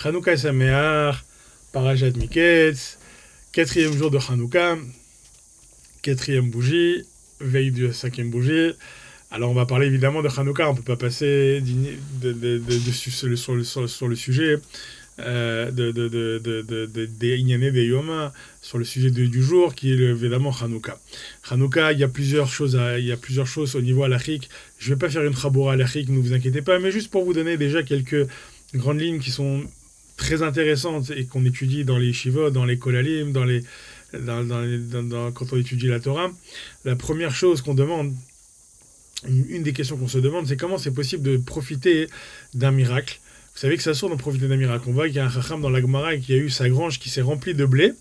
Hanouka Sameach, Parashat Miketz, quatrième jour de Hanouka, quatrième bougie, veille de cinquième bougie. Alors on va parler évidemment de Hanouka, on ne peut pas passer sur le sujet des Inyané des Yoma, sur le sujet du jour qui est évidemment Hanouka. Hanouka, il y a plusieurs choses au niveau halachique. Je ne vais pas faire une chaboura halachique, ne vous inquiétez pas, mais juste pour vous donner déjà quelques grandes lignes qui sont très intéressantes et qu'on étudie dans les yeshivot, dans les kolalim, quand on étudie la Torah. La première chose qu'on demande, une des questions qu'on se demande, c'est comment c'est possible de profiter d'un miracle. Vous savez que ça sort d'en profiter d'un miracle. On voit qu'il y a un chacham dans la Gemara qui a eu sa grange qui s'est remplie de blé.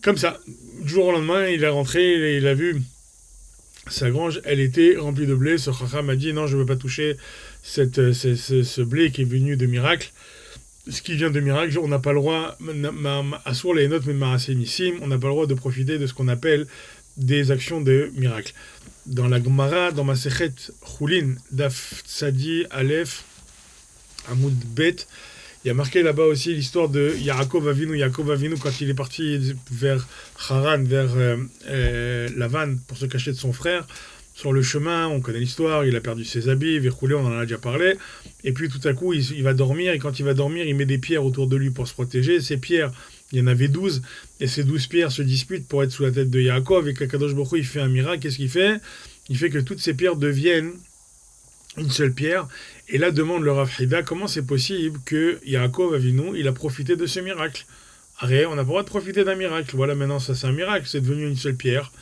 Comme ça, du jour au lendemain, il est rentré et il a vu sa grange, elle était remplie de blé. Ce chacham a dit non, je ne veux pas toucher ce blé qui est venu de miracle. Ce qui vient de miracle, on n'a pas le droit, Assour les notes, on n'a pas le droit de profiter de ce qu'on appelle des actions de miracle. Dans la Gemara, dans Masechet Choulin, Daf Tzadi Aleph, Amoud Bet, il y a marqué là-bas aussi l'histoire de Yaakov Avinu, quand il est parti vers Haran, vers Lavan, pour se cacher de son frère. Sur le chemin, on connaît l'histoire, il a perdu ses habits, Verroulé, on en a déjà parlé. Et puis tout à coup, il va dormir, et quand il va dormir, il met des pierres autour de lui pour se protéger. Ces pierres, il y en avait 12, et ces 12 pierres se disputent pour être sous la tête de Yaakov, et Kadosh Baruch Hu, il fait un miracle. Qu'est-ce qu'il fait ? Il fait que toutes ces pierres deviennent une seule pierre. Et là, demande le Rav Hida, comment c'est possible que Yaakov Avinu, il a profité de ce miracle ? Arrête, on n'a pas le droit de profiter d'un miracle. Voilà, maintenant, ça c'est un miracle, c'est devenu une seule pierre.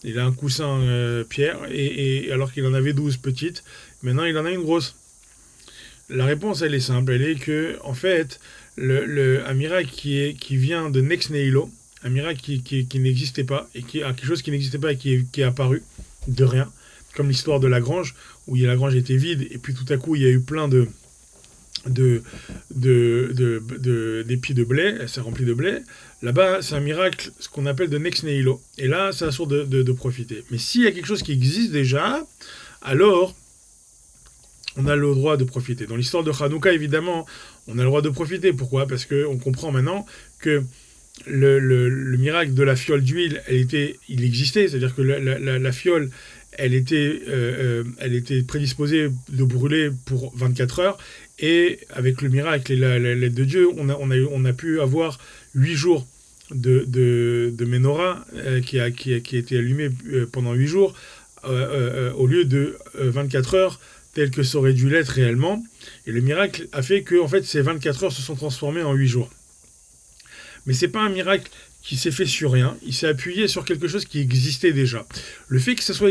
Il a un coussin pierre, et alors qu'il en avait 12 petites, maintenant il en a une grosse. La réponse, elle est simple, elle est que, en fait, un miracle qui vient de Nex Nihilo, un miracle qui n'existait pas, et quelque chose qui n'existait pas et qui est apparu de rien, comme l'histoire de la grange, où la grange était vide, et puis tout à coup, il y a eu plein d'épis de blé, elle s'est remplie de blé. Là-bas, c'est un miracle, ce qu'on appelle de Nex Nihilo. Et là, c'est assurd de profiter. Mais s'il y a quelque chose qui existe déjà, alors on a le droit de profiter. Dans l'histoire de Hanouka, évidemment, on a le droit de profiter. Pourquoi ? Parce qu'on comprend maintenant que le miracle de la fiole d'huile, il existait. C'est-à-dire que la fiole, elle était prédisposée de brûler pour 24 heures. Et avec le miracle et l'aide de Dieu, on a pu avoir 8 jours de menorah qui a été allumé pendant 8 jours au lieu de 24 heures tel que ça aurait dû l'être réellement. Et le miracle a fait que en fait, ces 24 heures se sont transformées en 8 jours. Mais ce n'est pas un miracle qui s'est fait sur rien, il s'est appuyé sur quelque chose qui existait déjà. Le fait que ça soit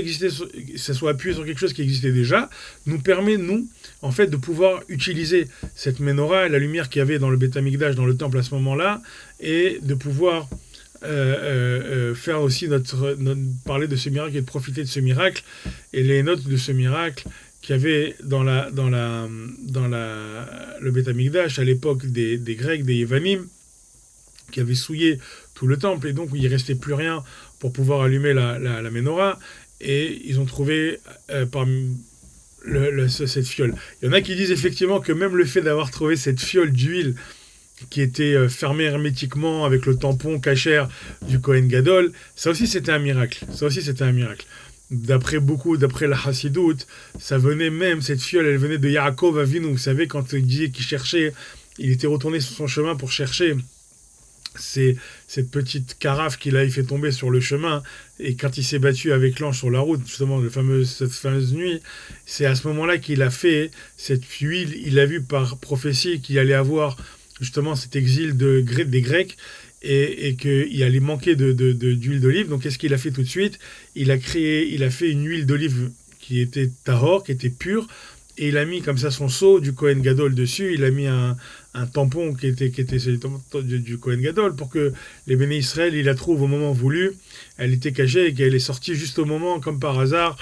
appuyé sur quelque chose qui existait déjà nous permet, nous, en fait, de pouvoir utiliser cette menorah, la lumière qu'il y avait dans le Beth Amikdash, dans le temple à ce moment-là, et de pouvoir faire aussi parler de ce miracle et de profiter de ce miracle, et les notes de ce miracle qu'il y avait dans le Beth Amikdash à l'époque des Grecs, des Yévanim, qui avaient souillé tout le temple, et donc il ne restait plus rien pour pouvoir allumer la menorah, et ils ont trouvé cette fiole. Il y en a qui disent effectivement que même le fait d'avoir trouvé cette fiole d'huile qui était fermée hermétiquement avec le tampon cachère du Kohen Gadol, ça aussi c'était un miracle. D'après la Hassidoute, cette fiole, elle venait de Yaakov Avinu. Vous savez, quand il disait qu'il cherchait, il était retourné sur son chemin pour chercher cette petite carafe qu'il avait fait tomber sur le chemin, et quand il s'est battu avec l'ange sur la route, justement, cette fameuse nuit, c'est à ce moment-là qu'il a fait cette huile. Il a vu par prophétie qu'il allait avoir justement cet exil des Grecs, et qu'il allait manquer d'huile d'olive. Donc qu'est-ce qu'il a fait tout de suite ? Il a fait une huile d'olive qui était tahor, qui était pure, et il a mis comme ça son seau du Kohen Gadol dessus. Il a mis un tampon qui était du Kohen Gadol pour que les béné Israël, il la trouve au moment voulu. Elle était cachée et qu'elle est sortie juste au moment, comme par hasard,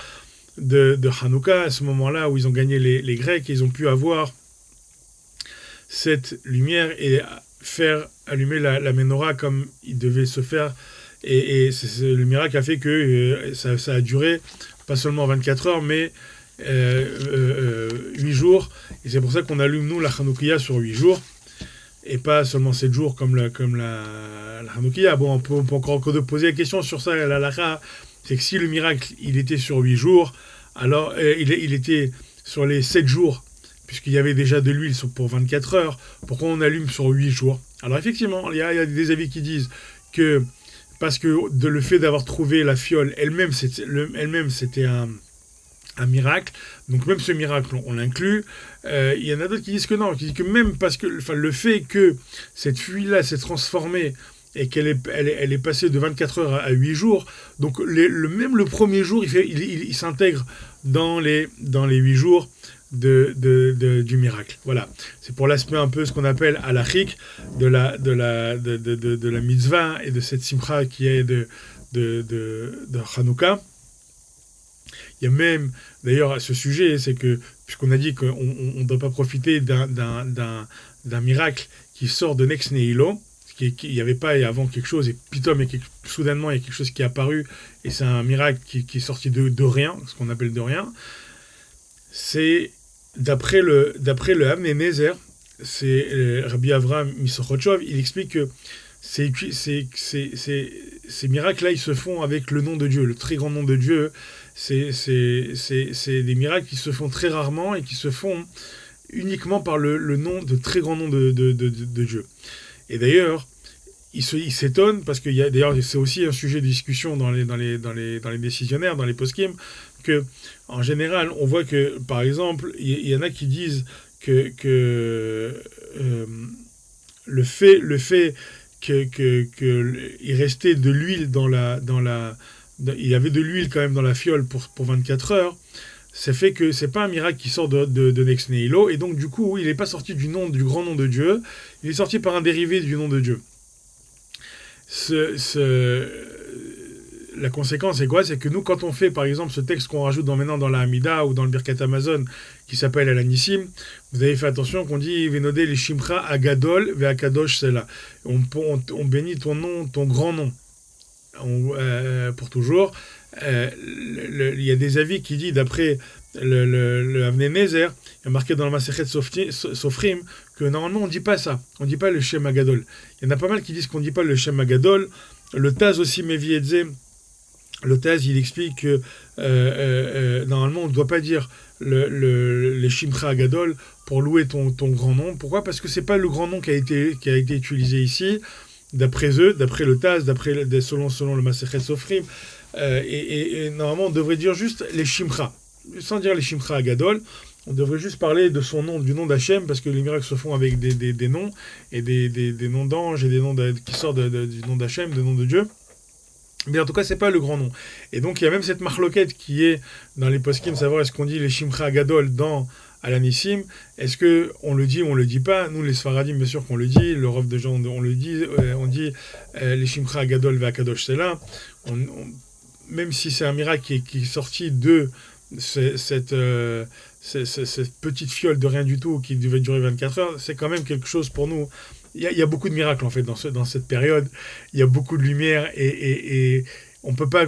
de Hanouka, à ce moment-là où ils ont gagné les Grecs. Ils ont pu avoir cette lumière et faire allumer la menorah comme il devait se faire. Et le miracle a fait que ça a duré pas seulement 24 heures, mais 8 jours, et c'est pour ça qu'on allume nous la Hanoukia sur 8 jours. et pas seulement 7 jours comme la Hanoukia. Bon, on peut encore poser la question sur ça, la halakha, c'est que si le miracle, il était sur 8 jours, alors il était sur les 7 jours, puisqu'il y avait déjà de l'huile pour 24 heures, pourquoi on allume sur 8 jours? Alors effectivement, il y a des avis qui disent que, parce que le fait d'avoir trouvé la fiole elle-même, c'était un miracle, donc même ce miracle, on l'inclut. Il y en a d'autres qui disent que non, qui disent que même parce que le fait que cette fuite-là s'est transformée et qu'elle est passée de 24 heures à 8 jours, donc même le premier jour, il s'intègre dans les 8 jours du miracle. Voilà. C'est pour l'aspect un peu ce qu'on appelle halakhique de la mitzvah et de cette simcha qui est de Hanouka. Il y a même, d'ailleurs, à ce sujet, c'est que, puisqu'on a dit qu'on ne doit pas profiter d'un miracle qui sort de Nex Nihilo, il n'y avait pas avant quelque chose, et soudainement, il y a quelque chose qui est apparu, et c'est un miracle qui est sorti de rien, ce qu'on appelle de rien. C'est, d'après le Avnei Nezer, c'est Rabbi Avraham Misochotchov, il explique que ces miracles-là, ils se font avec le nom de Dieu, le très grand nom de Dieu. C'est des miracles qui se font très rarement et qui se font uniquement par le nom de très grand nom de Dieu. Et d'ailleurs, il s'étonne parce que d'ailleurs c'est aussi un sujet de discussion dans les décisionnaires, dans les poskim, que en général on voit que par exemple il y en a qui disent que le fait qu'il restait de l'huile il y avait de l'huile quand même dans la fiole pour 24 heures, ça fait que c'est pas un miracle qui sort de Nex Nihilo, et donc du coup il n'est pas sorti du grand nom de Dieu, il est sorti par un dérivé du nom de Dieu. La conséquence c'est quoi? C'est que nous, quand on fait par exemple ce texte qu'on rajoute maintenant dans la Hamida ou dans le Birkat Amazon qui s'appelle El Anissim, vous avez fait attention qu'on dit Venodé les Shimcha Agadol ve Akadosh Sela. On bénit ton nom, ton grand nom, pour toujours. Il y a des avis qui disent, d'après le Avnei Nezer, il y a marqué dans le Masechet Sofrim que normalement on ne dit pas ça, on ne dit pas le Shem Agadol. Il y en a pas mal qui disent qu'on ne dit pas le Shem Agadol. Le Taz aussi, Meviedze, le Taz, il explique que normalement on ne doit pas dire les Shimcha Agadol pour louer ton grand nom. Pourquoi? Parce que c'est pas le grand nom qui a été utilisé ici, d'après eux, d'après le Taz, selon le Masechet Sofrim. Et normalement on devrait dire juste les Shimcha, sans dire les Shimcha Agadol. On devrait juste parler de son nom, du nom d'Hachem, parce que les miracles se font avec des noms, et des noms d'anges, et des noms qui sortent du nom d'Hachem, du nom de Dieu. Mais en tout cas, c'est pas le grand nom. Et donc, il y a même cette marloquette qui est dans les poskim, savoir est-ce qu'on dit les Shimcha Agadol dans Alanissim, est-ce qu'on le dit ou on le dit pas? Nous, les Sfaradim, bien sûr qu'on le dit, le Rav de Jean, on le dit, on dit les Shimcha Agadol ve Akadosh Sela. Même si c'est un miracle qui est sorti de cette petite fiole de rien du tout qui devait durer 24 heures, c'est quand même quelque chose pour nous. Il y a beaucoup de miracles en fait dans cette période. Il y a beaucoup de lumière et on ne peut pas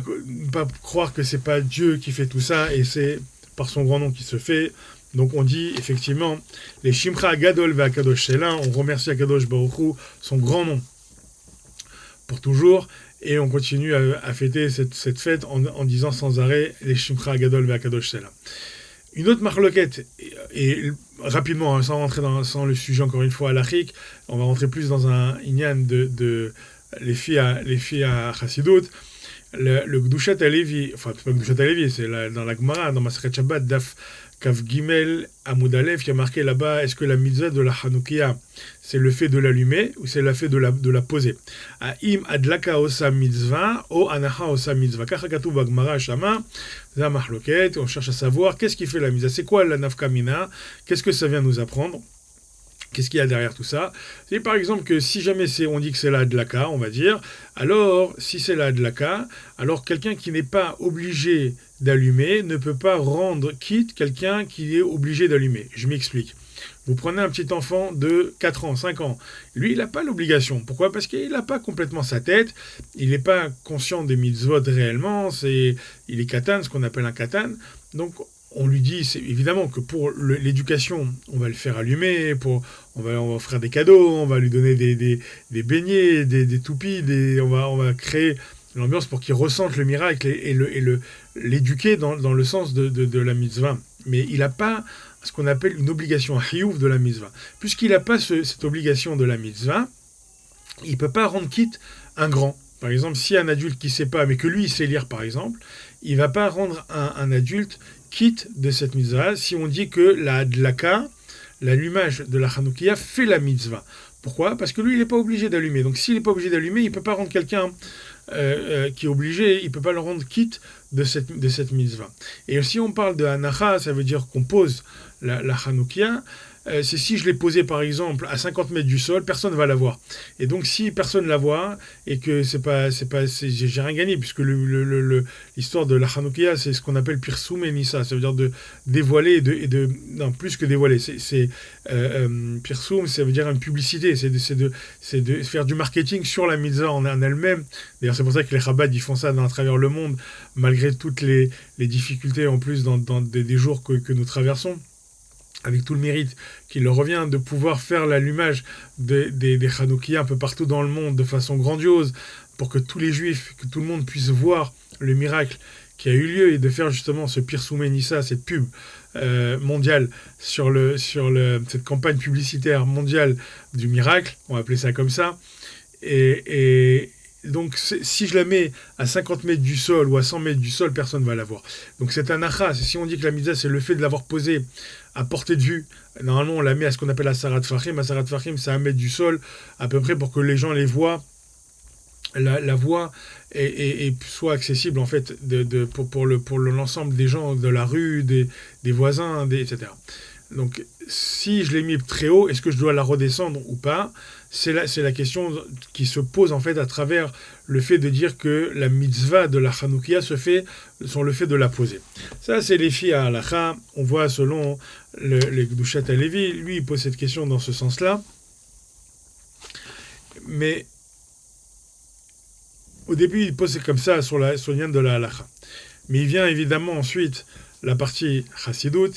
croire que c'est pas Dieu qui fait tout ça et c'est par son grand nom qui se fait. Donc on dit effectivement les Shimcha Agadol ve Akadosh Sela, on remercie Akadosh Baruch Hu, son grand nom pour toujours. Et on continue à fêter cette fête en disant sans arrêt les Shimcha Agadol ve Akadosh Sela. Une autre marloquette, et rapidement, sans rentrer sans le sujet encore une fois halakhique, on va rentrer plus dans un inyan de les filles à Chassidut. Le Gdushat Alevi, enfin c'est pas Gdushat Alevi, c'est dans la Gemara, dans Masechet Shabbat, Daf Kaf Gimel Amud Aleph, qui a marqué là-bas, est-ce que la mitzvah de la Hanoukia, c'est le fait de l'allumer ou c'est le fait de la poser? Aim adlaka osa mitzvah o anacha osa mitzvah. Kacha katuv b'Gemara shama, za mahloket. On cherche à savoir qu'est-ce qui fait la mitzvah, c'est quoi la nafkamina, qu'est-ce que ça vient nous apprendre, qu'est-ce qu'il y a derrière tout ça. C'est par exemple que si jamais on dit que c'est la adlaka, on va dire, alors si c'est la adlaka, alors quelqu'un qui n'est pas obligé d'allumer ne peut pas rendre quitte quelqu'un qui est obligé d'allumer. Je m'explique. Vous prenez un petit enfant de 4 ans, 5 ans. Lui, il n'a pas l'obligation. Pourquoi? Parce qu'il n'a pas complètement sa tête. Il n'est pas conscient des mitzvot réellement. Il est katan, ce qu'on appelle un katan. Donc, on lui dit, c'est évidemment que pour l'éducation, on va le faire allumer, on va offrir des cadeaux, on va lui donner des beignets, des toupies, on va créer l'ambiance pour qu'il ressente le miracle l'éduquer dans le sens de la mitzvah. Mais il n'a pas ce qu'on appelle une obligation, un hiyuv de la mitzvah. Puisqu'il n'a pas cette obligation de la mitzvah, il ne peut pas rendre quitte un grand. Par exemple, si un adulte qui ne sait pas, mais que lui, il sait lire, par exemple, il ne va pas rendre un adulte quitte de cette mitzvah si on dit que la hadlaka, l'allumage de la Hanoukia, fait la mitzvah. Pourquoi ? Parce que lui, il n'est pas obligé d'allumer. Donc s'il n'est pas obligé d'allumer, il ne peut pas rendre quelqu'un qui est obligé, il ne peut pas le rendre quitte de cette mitzvah. Et si on parle de hanacha, ça veut dire qu'on pose la Hanoukia. C'est si je l'ai posé par exemple à 50 mètres du sol, personne ne va la voir. Et donc si personne la voit et que j'ai rien gagné, puisque l'histoire de la Hanoukia, c'est ce qu'on appelle Pirsum et Nissa, ça veut dire de dévoiler non, plus que dévoiler. Pirsum, ça veut dire une publicité, c'est de faire du marketing sur la mitzvah en elle-même. D'ailleurs, c'est pour ça que les Chabad, ils font ça à travers le monde, malgré toutes les difficultés en plus dans des jours que nous traversons, avec tout le mérite qui leur revient de pouvoir faire l'allumage des Hanoukia un peu partout dans le monde de façon grandiose, pour que tous les Juifs, que tout le monde puisse voir le miracle qui a eu lieu, et de faire justement ce Pirsum Nissa, cette pub mondiale sur cette campagne publicitaire mondiale du miracle, on va appeler ça comme ça. Et donc, si je la mets à 50 mètres du sol ou à 100 mètres du sol, personne ne va la voir. Donc, c'est un acha. Si on dit que la mitzvah, c'est le fait de l'avoir posée à portée de vue, normalement, on la met à ce qu'on appelle Asarat Fahim. Asarat Fahim, c'est 1 mètre du sol, à peu près pour que les gens les voient, la voient et soit accessible, en fait, pour l'ensemble des gens de la rue, des voisins, etc. Donc, si je l'ai mis très haut, est-ce que je dois la redescendre ou pas ? C'est la question qui se pose en fait à travers le fait de dire que la mitzvah de la Hanoukia se fait sur le fait de la poser. Ça, c'est les filles à Halacha. On voit selon les Gdushat Halevi, lui, il pose cette question dans ce sens-là. Mais au début, il pose comme ça sur le lien de la Halacha. Mais il vient évidemment ensuite la partie Chassidut,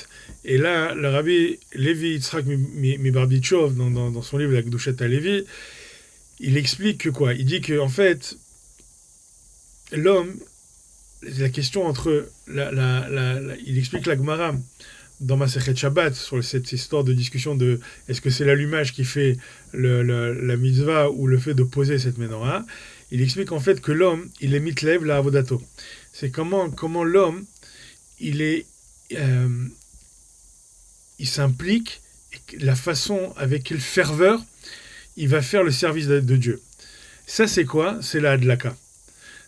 et là, le rabbi Levi Yitzhak Mibardichov, dans son livre La Gdushat Halevi, il explique que quoi ? Il dit que en fait, l'homme, la question entre il explique la Gemara dans Masechet Shabbat sur cette histoire de discussion de est-ce que c'est l'allumage qui fait la mitzvah ou le fait de poser cette menorah. Il explique en fait que l'homme, il est mitlev la avodato. C'est comment l'homme il s'implique, la façon avec quelle ferveur il va faire le service de Dieu. Ça, c'est quoi ? C'est la hadlaka.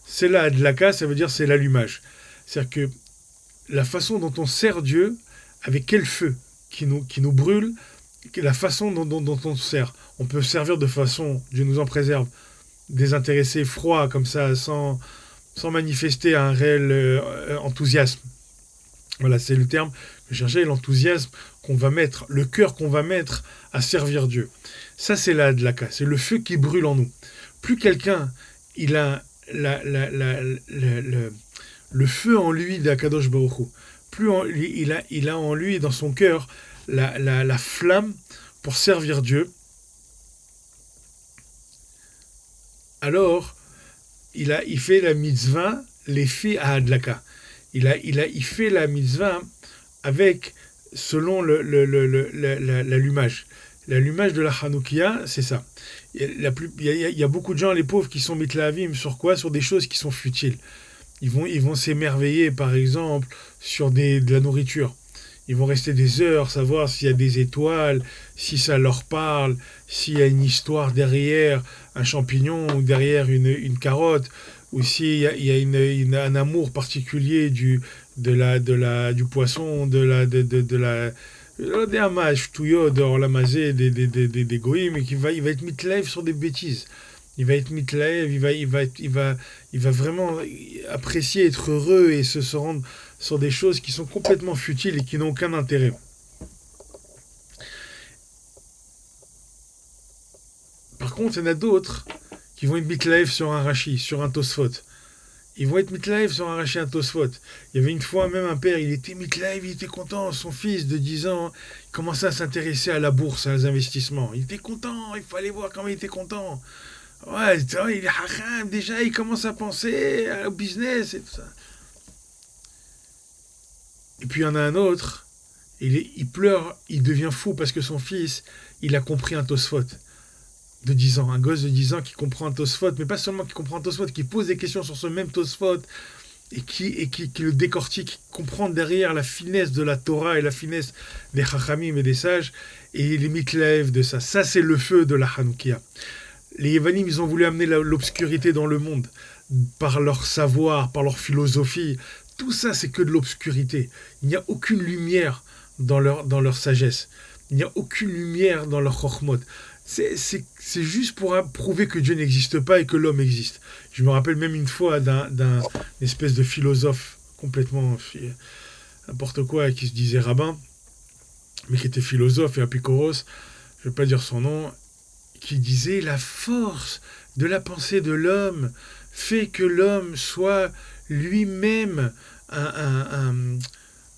C'est la hadlaka, ça veut dire c'est l'allumage. C'est-à-dire que la façon dont on sert Dieu, avec quel feu qui nous brûle, la façon dont on sert. On peut servir de façon, Dieu nous en préserve, désintéressé, froid, comme ça, sans manifester un réel enthousiasme. Voilà, c'est le terme que je cherchais, l'enthousiasme qu'on va mettre, le cœur qu'on va mettre à servir Dieu. Ça, c'est la hadlaka, c'est le feu qui brûle en nous. Plus quelqu'un, il a le feu en lui d'Akadosh Baruch Hu, plus il a en lui, dans son cœur, la flamme pour servir Dieu, alors il fait la mitzvah, l'effet à hadlaka. Il fait la mitzvah avec, selon l'allumage. L'allumage de la Hanoukia, c'est ça. Il y a beaucoup de gens, les pauvres, qui sont mitlahavim sur quoi ? Sur des choses qui sont futiles. Ils vont s'émerveiller, par exemple, sur de la nourriture. Ils vont rester des heures, savoir s'il y a des étoiles, si ça leur parle, s'il y a une histoire derrière un champignon ou derrière une carotte, ou s'il y a un amour particulier du poisson, des hamash, touyo, de Orlamazé, des goïms, et il va être mitlev sur des bêtises. Il va être mitlev, il va vraiment apprécier, être heureux et se rendre sur des choses qui sont complètement futiles et qui n'ont aucun intérêt. Par contre, il y en a d'autres qui vont être mitlev sur un Rashi, sur un Tosfot. ils vont être mitlaïv sur arracher un Tosfot. Il y avait une fois même un père, il était mitlaïv, il était content, son fils de 10 ans, il commençait à s'intéresser à la bourse, à les investissements. Il était content, il fallait voir comment il était content. Ouais, il est haram, déjà, il commence à penser au business et tout ça. Et puis il y en a un autre, il pleure, il devient fou parce que son fils, il a compris un Tosfot de 10 ans, un gosse de 10 ans qui comprend un Tosfot, mais pas seulement qui comprend un Tosfot, qui pose des questions sur ce même Tosfot qui le décortique, qui comprend derrière la finesse de la Torah et la finesse des Chachamim et des sages, et il est mitlaev de ça. Ça, c'est le feu de la Hanoukia. Les Yevanim, ils ont voulu amener l'obscurité dans le monde par leur savoir, par leur philosophie. Tout ça, c'est que de l'obscurité. Il n'y a aucune lumière dans leur sagesse. Il n'y a aucune lumière dans leur chokhmot. C'est juste pour prouver que Dieu n'existe pas et que l'homme existe. Je me rappelle même une fois d'un espèce de philosophe complètement n'importe quoi, qui se disait rabbin, mais qui était philosophe et apicoros, je ne vais pas dire son nom, qui disait la force de la pensée de l'homme fait que l'homme soit lui-même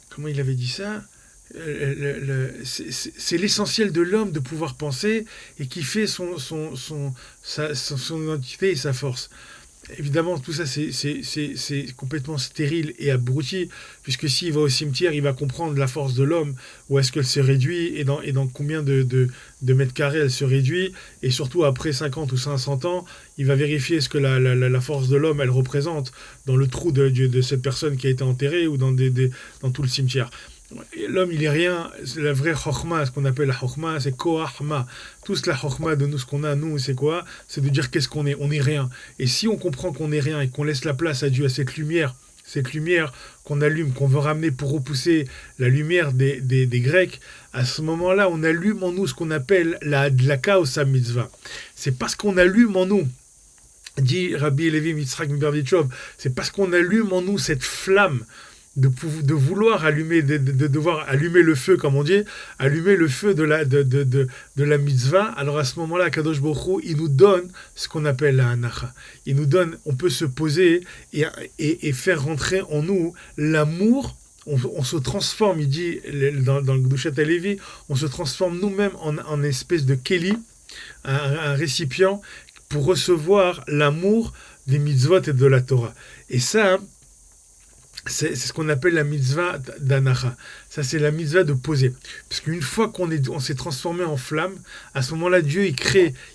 comment il avait dit ça, c'est l'essentiel de l'homme de pouvoir penser et qui fait son identité et sa force. Évidemment, tout ça, c'est complètement stérile et abruti, puisque s'il va au cimetière, il va comprendre la force de l'homme, où est-ce qu'elle se réduit, et dans combien de mètres carrés elle se réduit, et surtout après 50 ou 500 ans, il va vérifier ce que la force de l'homme, elle représente dans le trou de cette personne qui a été enterrée, ou dans tout le cimetière. L'homme, il est rien. La vraie chokhma, ce qu'on appelle la chokhma, c'est koahma. Tous la chokhma de nous, ce qu'on a, nous, c'est quoi? C'est de dire qu'est-ce qu'on est. On est rien. Et si on comprend qu'on est rien et qu'on laisse la place à Dieu, à cette lumière qu'on allume, qu'on veut ramener pour repousser la lumière des Grecs, à ce moment-là, on allume en nous ce qu'on appelle la dlaka mitzvah. C'est parce qu'on allume en nous, dit Rabbi Levi Yitzhak Miberdichov, c'est parce qu'on allume en nous cette flamme de vouloir allumer, de devoir allumer le feu, comme on dit, allumer le feu de la mitzvah. Alors à ce moment-là, Kadosh Baruch Hu, il nous donne ce qu'on appelle la hanacha. Il nous donne, on peut se poser et faire rentrer en nous l'amour. On se transforme, il dit dans le Gdushat HaLevi, on se transforme nous-mêmes en espèce de keli, un récipient, pour recevoir l'amour des mitzvot et de la Torah. Et ça, c'est ce qu'on appelle la mitzvah d'anacha. Ça, c'est la mitzvah de poser. Parce qu'une fois on s'est transformé en flamme, à ce moment-là, Dieu,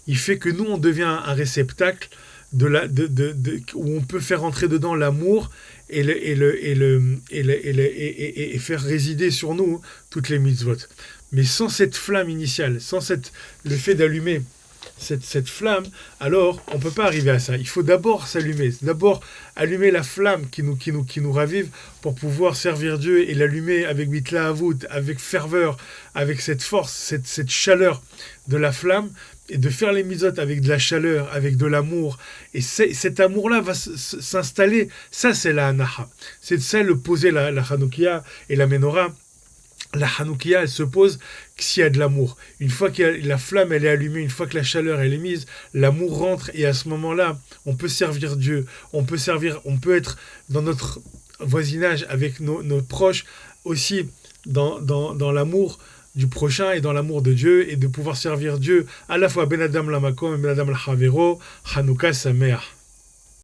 il fait que nous, on devient un réceptacle où on peut faire entrer dedans l'amour et faire résider sur nous toutes les mitzvot. Mais sans cette flamme initiale, le fait d'allumer cette flamme, alors on ne peut pas arriver à ça. Il faut d'abord s'allumer, d'abord allumer la flamme qui nous ravive pour pouvoir servir Dieu et l'allumer avec mitlahavut, avec ferveur, avec cette force, cette chaleur de la flamme, et de faire les mitzvot avec de la chaleur, avec de l'amour. Et cet amour-là va s'installer. Ça, c'est la hanacha. C'est ça, le poser la Hanoukia et la Menorah. La Hanoukia, elle se pose s'il y a de l'amour. Une fois que la flamme, elle est allumée, une fois que la chaleur, elle est mise, l'amour rentre, et à ce moment-là, on peut servir Dieu, on peut être dans notre voisinage avec nos proches, aussi dans l'amour du prochain et dans l'amour de Dieu, et de pouvoir servir Dieu à la fois Ben Adam la Makom et Ben Adam la Havero. Hanouka Sameach.